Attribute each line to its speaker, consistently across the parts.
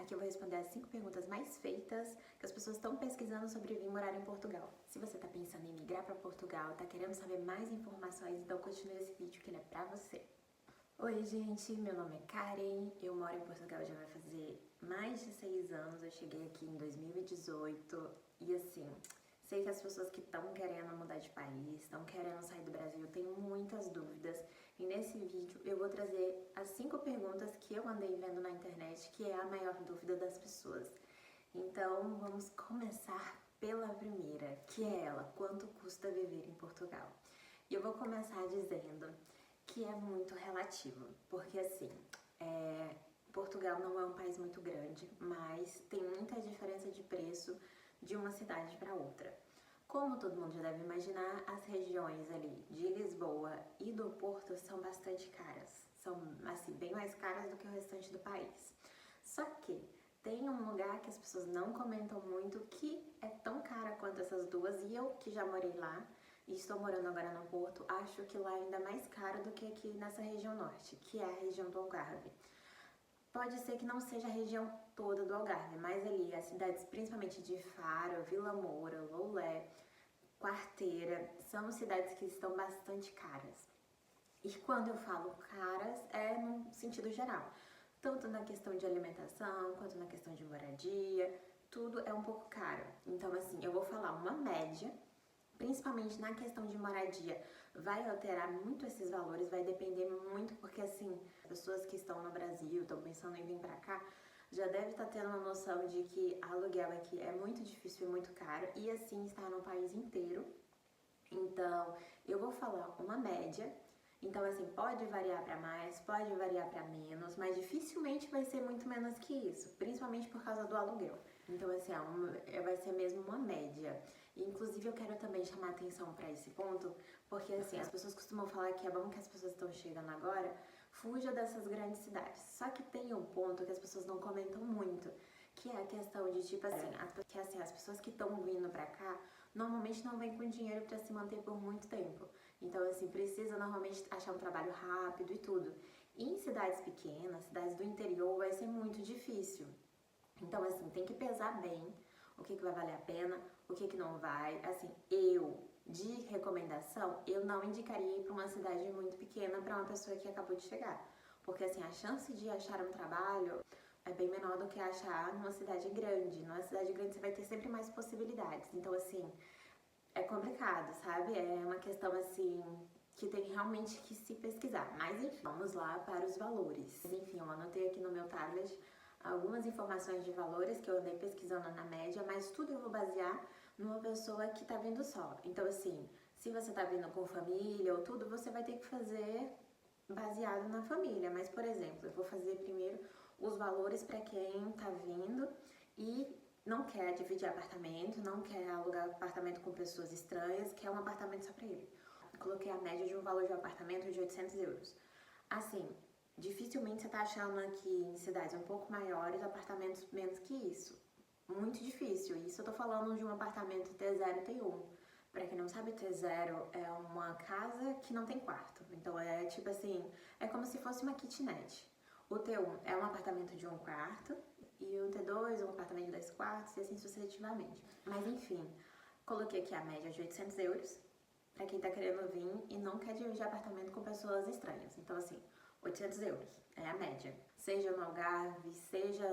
Speaker 1: Aqui eu vou responder as 5 perguntas mais feitas que as pessoas estão pesquisando sobre vir morar em Portugal. Se você está pensando em migrar para Portugal, está querendo saber mais informações, então continue esse vídeo que ele é pra você. Oi gente, meu nome é Karen, eu moro em Portugal já vai fazer mais de 6 anos, eu cheguei aqui em 2018 e assim, sei que as pessoas que estão querendo mudar de país, estão querendo sair do Brasil, têm muitas dúvidas e nesse vídeo eu vou trazer as 5 perguntas que eu andei vendo na internet, que é a maior dúvida das pessoas. Então vamos começar pela primeira, que é ela, quanto custa viver em Portugal? E eu vou começar dizendo que é muito relativo, porque assim, Portugal não é um país muito grande, mas tem muita diferença de preço de uma cidade para outra. Como todo mundo já deve imaginar, as regiões ali de Lisboa e do Porto são bastante caras, são assim bem mais caras do que o restante do país. Só que tem um lugar que as pessoas não comentam muito que é tão cara quanto essas duas, e eu que já morei lá e estou morando agora no Porto, acho que lá é ainda mais caro do que aqui nessa região norte, que é a região do Algarve. Pode ser que não seja a região toda do Algarve, mas ali as cidades principalmente de Faro, Vila Moura, Loulé, Quarteira, são cidades que estão bastante caras. E quando eu falo caras, é no sentido geral, tanto na questão de alimentação, quanto na questão de moradia, tudo é um pouco caro. Então assim, eu vou falar uma média. Principalmente na questão de moradia, vai alterar muito esses valores, vai depender muito, porque assim, pessoas que estão no Brasil, estão pensando em vir pra cá, já deve estar tendo uma noção de que aluguel aqui é muito difícil e muito caro, e assim está no país inteiro. Então, eu vou falar uma média. Então, assim, pode variar para mais, pode variar para menos, mas dificilmente vai ser muito menos que isso, principalmente por causa do aluguel. Então, assim, vai ser mesmo uma média. E, inclusive, eu quero também chamar atenção para esse ponto, porque, assim, as pessoas costumam falar que é bom que as pessoas estão chegando agora, fuja dessas grandes cidades. Só que tem um ponto que as pessoas não comentam muito, que é a questão de, tipo assim, as pessoas que estão vindo pra cá, normalmente não vêm com dinheiro para se manter por muito tempo. Então, assim, precisa normalmente achar um trabalho rápido e tudo. E em cidades pequenas, cidades do interior, vai ser muito difícil. Então, assim, tem que pesar bem o que vai valer a pena, o que não vai. Assim, de recomendação, eu não indicaria ir para uma cidade muito pequena para uma pessoa que acabou de chegar. Porque, assim, a chance de achar um trabalho é bem menor do que achar numa cidade grande. Numa cidade grande você vai ter sempre mais possibilidades. Então, assim, é complicado, sabe? É uma questão, assim, que tem realmente que se pesquisar. Mas, enfim, vamos lá para os valores. Enfim, eu anotei aqui no meu tablet algumas informações de valores que eu andei pesquisando na média, mas tudo eu vou basear numa pessoa que tá vindo só. Então, assim, se você tá vindo com família ou tudo, você vai ter que fazer baseado na família. Mas, por exemplo, eu vou fazer primeiro os valores para quem tá vindo e não quer dividir apartamento, não quer alugar apartamento com pessoas estranhas, quer um apartamento só pra ele. Eu coloquei a média de um valor de um apartamento de 800 euros. Assim, dificilmente você tá achando aqui em cidades um pouco maiores apartamentos menos que isso. Muito difícil. Isso eu tô falando de um apartamento T0 T1. Pra quem não sabe, T0 é uma casa que não tem quarto. Então é tipo assim, é como se fosse uma kitnet. O T1 é um apartamento de um quarto e o T2 um apartamento de 2 quartos e assim sucessivamente. Mas enfim, coloquei aqui a média de 800 euros pra quem tá querendo vir e não quer dividir apartamento com pessoas estranhas. Então assim, 800 euros é a média. Seja no Algarve, seja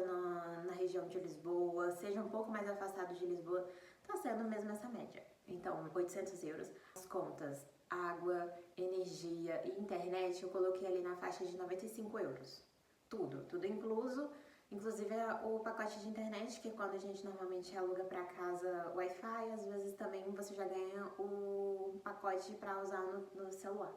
Speaker 1: na região de Lisboa, seja um pouco mais afastado de Lisboa, tá sendo mesmo essa média. Então, 800 euros. As contas, água, energia e internet, eu coloquei ali na faixa de 95 euros. Tudo incluso, inclusive o pacote de internet, que é quando a gente normalmente aluga para casa Wi-Fi, às vezes também você já ganha o pacote para usar no celular.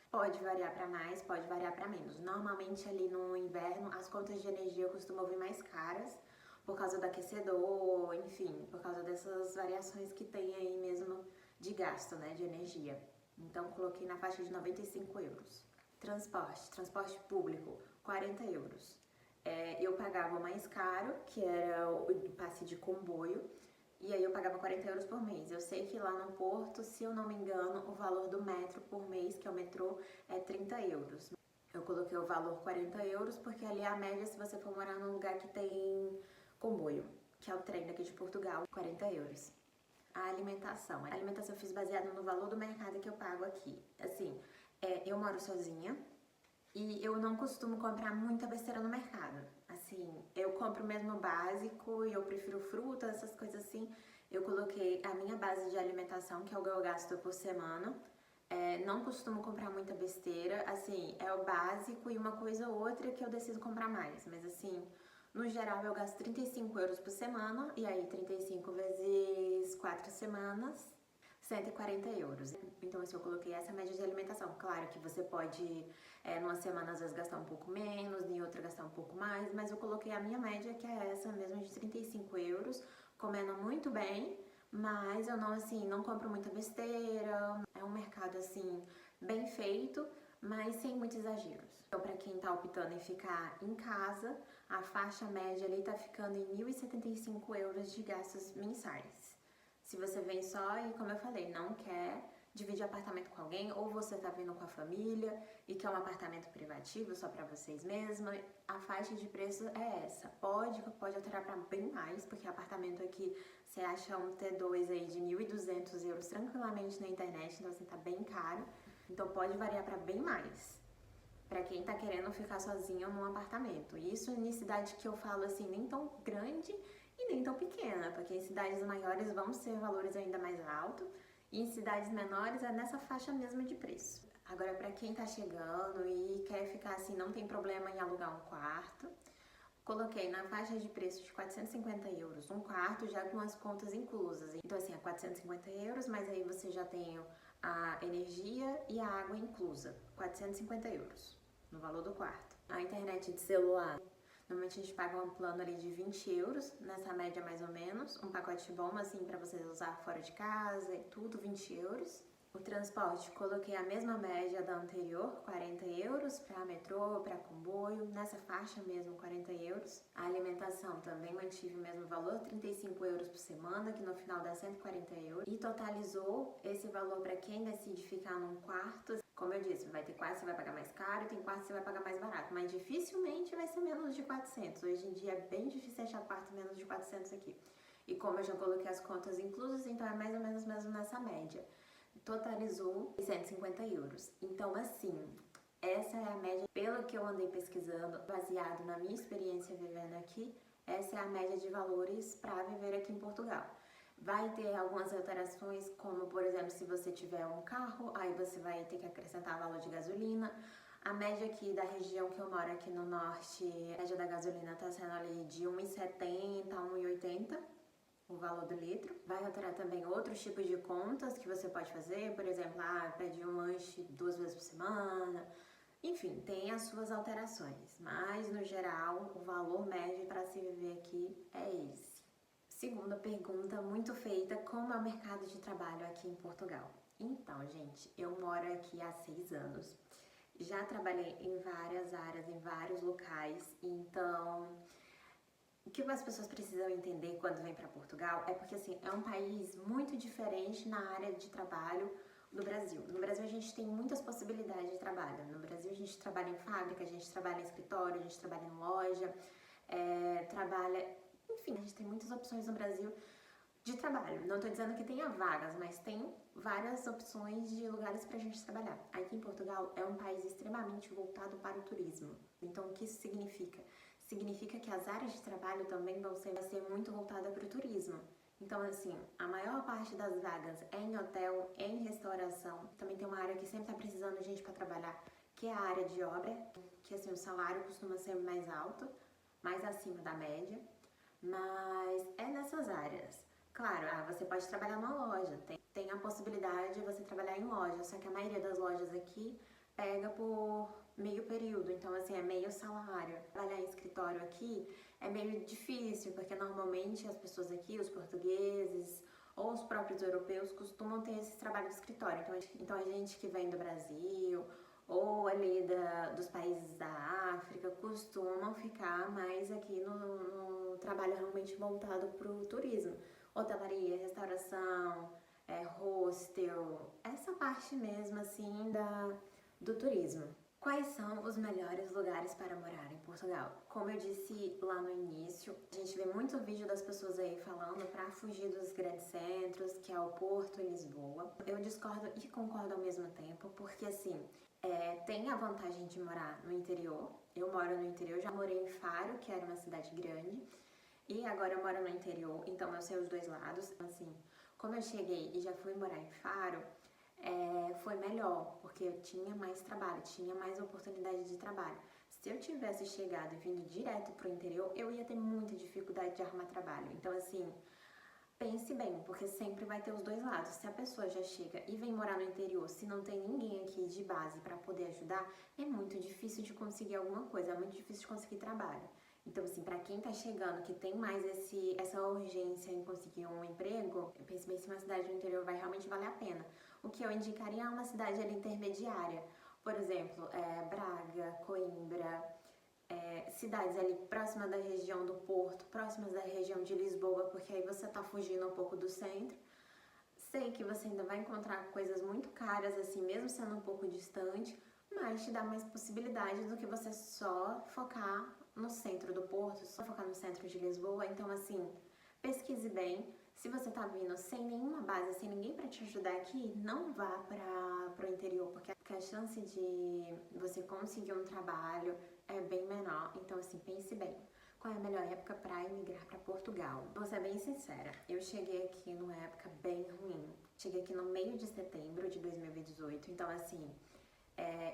Speaker 1: Pode variar para mais, pode variar para menos. Normalmente ali no inverno as contas de energia costumam vir mais caras por causa do aquecedor, enfim, por causa dessas variações que tem aí mesmo de gasto, né, de energia. Então coloquei na faixa de 95 euros. Transporte público, 40 euros. Eu pagava o mais caro, que era o passe de comboio, e aí eu pagava 40 euros por mês. Eu sei que lá no Porto, se eu não me engano, o valor do metro por mês, que é o metrô, é 30 euros. Eu coloquei o valor 40 euros porque ali é a média se você for morar num lugar que tem comboio, que é o trem daqui de Portugal, 40 euros. A alimentação eu fiz baseado no valor do mercado que eu pago aqui. Assim, eu moro sozinha e eu não costumo comprar muita besteira no mercado. Assim, eu compro mesmo o básico e eu prefiro frutas, essas coisas assim. Eu coloquei a minha base de alimentação, que é o que eu gasto por semana. Não costumo comprar muita besteira, assim, é o básico e uma coisa ou outra que eu decido comprar mais. Mas assim, no geral eu gasto 35 euros por semana, e aí 35 vezes 4 semanas, 140 euros. Então assim, eu coloquei essa média de alimentação. Claro que você pode, numa semana às vezes gastar um pouco menos, em outra gastar um pouco mais, mas eu coloquei a minha média, que é essa mesmo, de 35 euros, comendo muito bem, mas eu não, assim, não compro muita besteira. É um mercado, assim, bem feito, mas sem muitos exageros. Então, para quem tá optando em ficar em casa, a faixa média ali tá ficando em 1.075 euros de gastos mensais. Se você vem só e, como eu falei, não quer dividir apartamento com alguém, ou você tá vindo com a família e quer um apartamento privativo só para vocês mesmos, a faixa de preço é essa. Pode alterar para bem mais, porque apartamento aqui você acha um T2 aí de 1.200 euros tranquilamente na internet, então assim, tá bem caro. Então pode variar para bem mais, para quem tá querendo ficar sozinho num apartamento. Isso em cidade que eu falo assim, nem tão grande e nem tão pequena, porque em cidades maiores vão ser valores ainda mais altos, e em cidades menores é nessa faixa mesmo de preço. Agora, para quem tá chegando e quer ficar assim, não tem problema em alugar um quarto, coloquei na faixa de preço de 450 euros um quarto, já com as contas inclusas. Então assim, é 450 euros, mas aí você já tem a energia e a água inclusa, 450 euros no valor do quarto. A internet de celular, normalmente a gente paga um plano ali de 20 euros, nessa média mais ou menos, um pacote bom assim para você usar fora de casa e tudo, 20 euros. O transporte, coloquei a mesma média da anterior, 40 euros para metrô, para comboio, nessa faixa mesmo, 40 euros. A alimentação também mantive o mesmo valor, 35 euros por semana, que no final dá 140 euros. E totalizou esse valor para quem decide ficar num quarto. Como eu disse, vai ter quarto que você vai pagar mais caro e tem quarto que você vai pagar mais barato, mas dificilmente vai ser menos de 400. Hoje em dia é bem difícil achar quarto menos de 400 aqui. E como eu já coloquei as contas inclusas, então é mais ou menos mesmo nessa média. Totalizou 150 euros. Então, assim, essa é a média, pelo que eu andei pesquisando, baseado na minha experiência vivendo aqui, essa é a média de valores para viver aqui em Portugal. Vai ter algumas alterações, como, por exemplo, se você tiver um carro, aí você vai ter que acrescentar valor de gasolina. A média aqui da região que eu moro, aqui no norte, a média da gasolina está sendo ali de 1,70 a 1,80. O valor do litro. Vai alterar também outros tipos de contas que você pode fazer, por exemplo, pedir um lanche 2 vezes por semana. Enfim, tem as suas alterações, mas no geral o valor médio para se viver aqui é esse. Segunda pergunta muito feita: como é o mercado de trabalho aqui em Portugal? Então, gente, eu moro aqui há 6 anos. Já trabalhei em várias áreas, em vários locais, então o que as pessoas precisam entender quando vêm para Portugal é porque, assim, é um país muito diferente na área de trabalho do Brasil. No Brasil a gente tem muitas possibilidades de trabalho. No Brasil a gente trabalha em fábrica, a gente trabalha em escritório, a gente trabalha em loja, enfim, a gente tem muitas opções no Brasil de trabalho. Não estou dizendo que tenha vagas, mas tem várias opções de lugares para a gente trabalhar. Aqui em Portugal é um país extremamente voltado para o turismo. Então, o que isso significa? Significa que as áreas de trabalho também vai ser muito voltada para o turismo. Então, assim, a maior parte das vagas é em hotel, é em restauração. Também tem uma área que sempre está precisando de gente para trabalhar, que é a área de obra, que assim, o salário costuma ser mais alto, mais acima da média, mas é nessas áreas. Claro, você pode trabalhar numa loja, tem a possibilidade de você trabalhar em loja, só que a maioria das lojas aqui pega por meio período, então assim, é meio salário. Trabalhar em escritório aqui é meio difícil, porque normalmente as pessoas aqui, os portugueses ou os próprios europeus, costumam ter esse trabalho de escritório. Então a gente que vem do Brasil ou ali dos países da África costumam ficar mais aqui no trabalho realmente voltado para o turismo. Hotelaria, restauração, hostel, essa parte mesmo assim do turismo. Quais são os melhores lugares para morar em Portugal? Como eu disse lá no início, a gente vê muito vídeo das pessoas aí falando para fugir dos grandes centros, que é o Porto e Lisboa. Eu discordo e concordo ao mesmo tempo, porque assim, tem a vantagem de morar no interior. Eu moro no interior, já morei em Faro, que era uma cidade grande, e agora eu moro no interior, então eu sei os dois lados. Assim, como eu cheguei e já fui morar em Faro, foi melhor, porque eu tinha mais trabalho, tinha mais oportunidade de trabalho. Se eu tivesse chegado e vindo direto pro interior, eu ia ter muita dificuldade de arrumar trabalho. Então, assim, pense bem, porque sempre vai ter os dois lados. Se a pessoa já chega e vem morar no interior, se não tem ninguém aqui de base para poder ajudar, é muito difícil de conseguir alguma coisa, é muito difícil de conseguir trabalho. Então, assim, para quem tá chegando, que tem mais essa urgência em conseguir um emprego, eu penso bem se uma cidade do interior vai realmente valer a pena. O que eu indicaria é uma cidade ali intermediária. Por exemplo, Braga, Coimbra, cidades ali próximas da região do Porto, próximas da região de Lisboa, porque aí você tá fugindo um pouco do centro. Sei que você ainda vai encontrar coisas muito caras, assim, mesmo sendo um pouco distante, mas te dá mais possibilidades do que você só focar no centro do Porto, só focar no centro de Lisboa. Então, assim, pesquise bem. Se você tá vindo sem nenhuma base, sem ninguém para te ajudar aqui, não vá para o interior, porque a chance de você conseguir um trabalho é bem menor. Então, assim, pense bem. Qual é a melhor época para emigrar para Portugal? Vou ser bem sincera, eu cheguei aqui numa época bem ruim. Cheguei aqui no meio de setembro de 2018, então assim,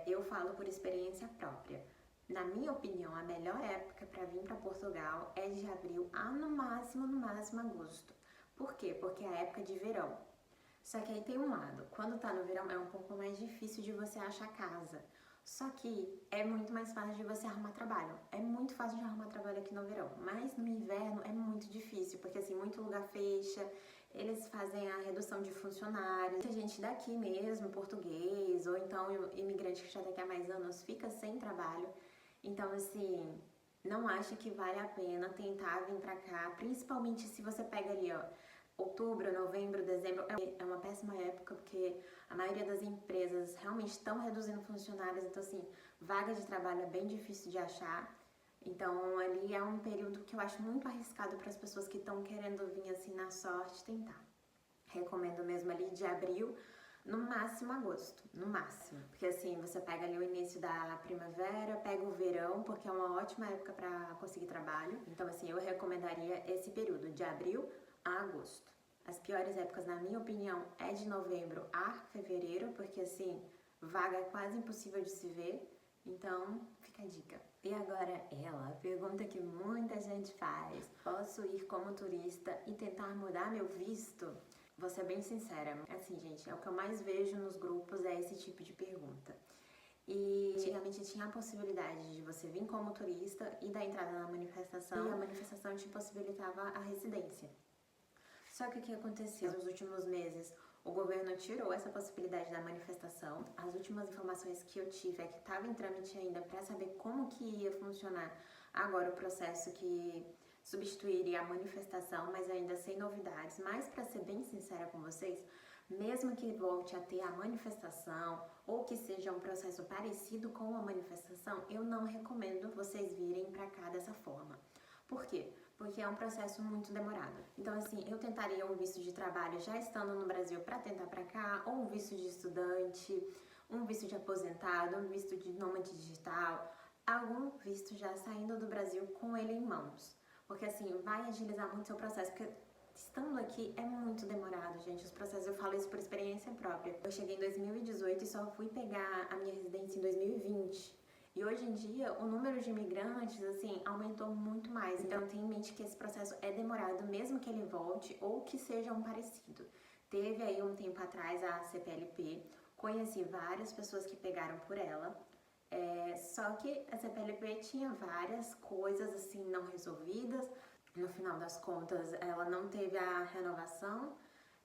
Speaker 1: eu falo por experiência própria. Na minha opinião, a melhor época para vir para Portugal é de abril a no máximo agosto. Por quê? Porque é a época de verão. Só que aí tem um lado, quando tá no verão é um pouco mais difícil de você achar casa. Só que é muito mais fácil de você arrumar trabalho. É muito fácil de arrumar trabalho aqui no verão, mas no inverno é muito difícil, porque assim, muito lugar fecha, eles fazem a redução de funcionários. Muita gente daqui mesmo, português, ou então imigrante que já daqui a mais anos fica sem trabalho. Então assim, não acho que vale a pena tentar vir pra cá, principalmente se você pega ali, ó, outubro, novembro, dezembro, é uma péssima época, porque a maioria das empresas realmente estão reduzindo funcionários, então assim, vaga de trabalho é bem difícil de achar. Então ali é um período que eu acho muito arriscado para as pessoas que estão querendo vir assim na sorte tentar. Recomendo mesmo ali de abril, no máximo agosto, no máximo. Porque assim, você pega ali o início da primavera, pega o verão, porque é uma ótima época para conseguir trabalho. Então assim, eu recomendaria esse período de abril a agosto. As piores épocas, na minha opinião, é de novembro a fevereiro, porque assim, vaga é quase impossível de se ver. Então, fica a dica. E agora ela, a pergunta que muita gente faz: posso ir como turista e tentar mudar meu visto? Vou ser bem sincera, assim, gente, é o que eu mais vejo nos grupos, é esse tipo de pergunta. E antigamente tinha a possibilidade de você vir como turista e dar entrada na manifestação, e a manifestação te possibilitava a residência. Só que o que aconteceu nos últimos meses? O governo tirou essa possibilidade da manifestação. As últimas informações que eu tive é que estava em trâmite ainda para saber como que ia funcionar agora o processo que substituiria a manifestação, mas ainda sem novidades. Mas para ser bem sincera com vocês, mesmo que volte a ter a manifestação ou que seja um processo parecido com a manifestação, eu não recomendo vocês virem para cá dessa forma. Por quê? Porque é um processo muito demorado. Então, assim, eu tentaria um visto de trabalho já estando no Brasil para tentar para cá, ou um visto de estudante, um visto de aposentado, um visto de nômade digital, algum visto já saindo do Brasil com ele em mãos. Porque, assim, vai agilizar muito o seu processo, porque estando aqui é muito demorado, gente, os processos, eu falo isso por experiência própria. Eu cheguei em 2018 e só fui pegar a minha residência em 2020. E hoje em dia, o número de imigrantes, assim, aumentou muito mais. Então, tenha em mente que esse processo é demorado, mesmo que ele volte ou que seja um parecido. Teve aí um tempo atrás a CPLP, conheci várias pessoas que pegaram por ela, só que a CPLP tinha várias coisas, assim, não resolvidas. No final das contas, ela não teve a renovação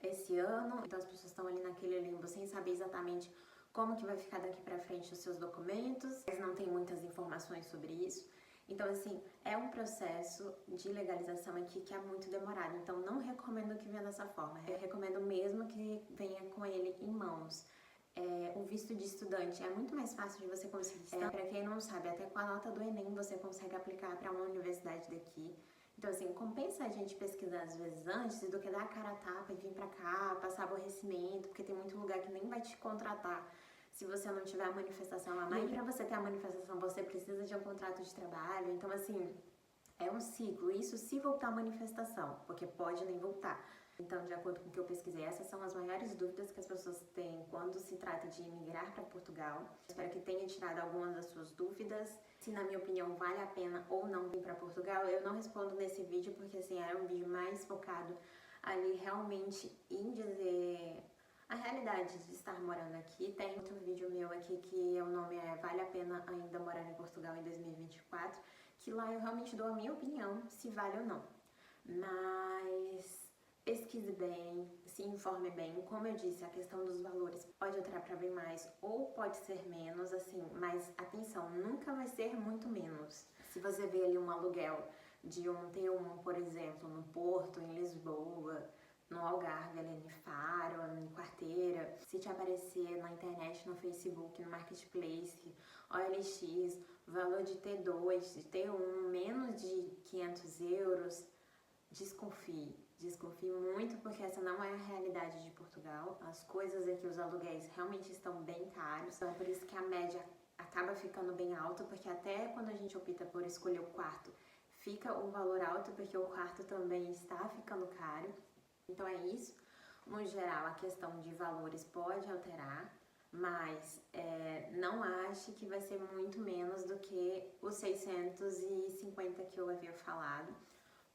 Speaker 1: esse ano, então as pessoas estão ali naquele limbo sem saber exatamente como que vai ficar daqui pra frente os seus documentos, eles não têm muitas informações sobre isso. Então, assim, é um processo de legalização aqui que é muito demorado, então não recomendo que venha dessa forma, eu recomendo mesmo que venha com ele em mãos. o visto de estudante é muito mais fácil de você conseguir. Para quem não sabe, até com a nota do Enem você consegue aplicar para uma universidade daqui. Então, assim, compensa a gente pesquisar às vezes antes do que dar a cara a tapa e vir pra cá, passar aborrecimento, porque tem muito lugar que nem vai te contratar se você não tiver a manifestação a mais. E pra você ter a manifestação, você precisa de um contrato de trabalho. Então, assim, é um ciclo. Isso se voltar a manifestação, porque pode nem voltar. Então, de acordo com o que eu pesquisei, essas são as maiores dúvidas que as pessoas têm quando se trata de emigrar para Portugal. Espero que tenha tirado algumas das suas dúvidas. Se, na minha opinião, vale a pena ou não vir para Portugal, eu não respondo nesse vídeo, porque assim, era um vídeo mais focado ali realmente em dizer a realidade de estar morando aqui. Tem outro vídeo meu aqui que o nome é Vale a Pena Ainda Morar em Portugal em 2024, que lá eu realmente dou a minha opinião se vale ou não. Mas pesquise bem, se informe bem. Como eu disse, a questão dos valores pode alterar para bem mais ou pode ser menos, assim, mas atenção, nunca vai ser muito menos. Se você vê ali um aluguel de um T1, por exemplo, no Porto, em Lisboa, no Algarve, ali em Faro, em Quarteira, se te aparecer na internet, no Facebook, no Marketplace, OLX, valor de T2, de T1, menos de 500 euros, desconfie. Desconfie muito, porque essa não é a realidade de Portugal. As coisas aqui, os aluguéis realmente estão bem caros. Então, por isso que a média acaba ficando bem alta, porque até quando a gente opta por escolher o quarto, fica um valor alto, porque o quarto também está ficando caro. Então, é isso. No geral, a questão de valores pode alterar, mas não ache que vai ser muito menos do que os 650 que eu havia falado,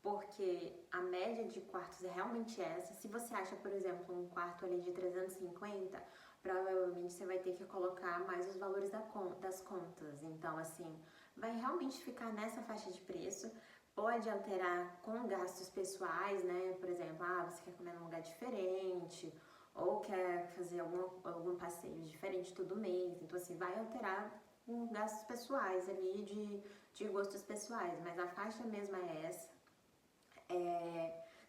Speaker 1: porque a média de quartos é realmente essa. Se você acha, por exemplo, um quarto ali de 350, provavelmente você vai ter que colocar mais os valores das contas. Então, assim, vai realmente ficar nessa faixa de preço. Pode alterar com gastos pessoais, né? Por exemplo, você quer comer num lugar diferente, ou quer fazer algum passeio diferente todo mês. Então, assim, vai alterar com gastos pessoais ali, de gostos pessoais. Mas a faixa mesmo é essa.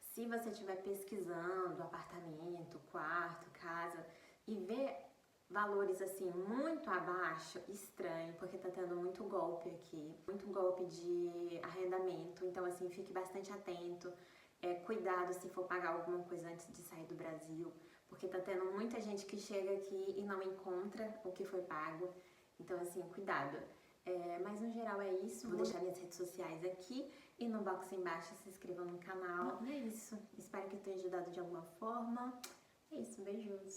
Speaker 1: Se você estiver pesquisando apartamento, quarto, casa e ver valores assim muito abaixo, estranho, porque tá tendo muito golpe aqui, muito golpe de arrendamento, então assim, fique bastante atento, cuidado se for pagar alguma coisa antes de sair do Brasil, porque tá tendo muita gente que chega aqui e não encontra o que foi pago, então assim, cuidado. Mas no geral é isso, vou deixar minhas redes sociais aqui e no box embaixo, se inscreva no canal. E é isso, espero que tenha ajudado de alguma forma. É isso, beijos!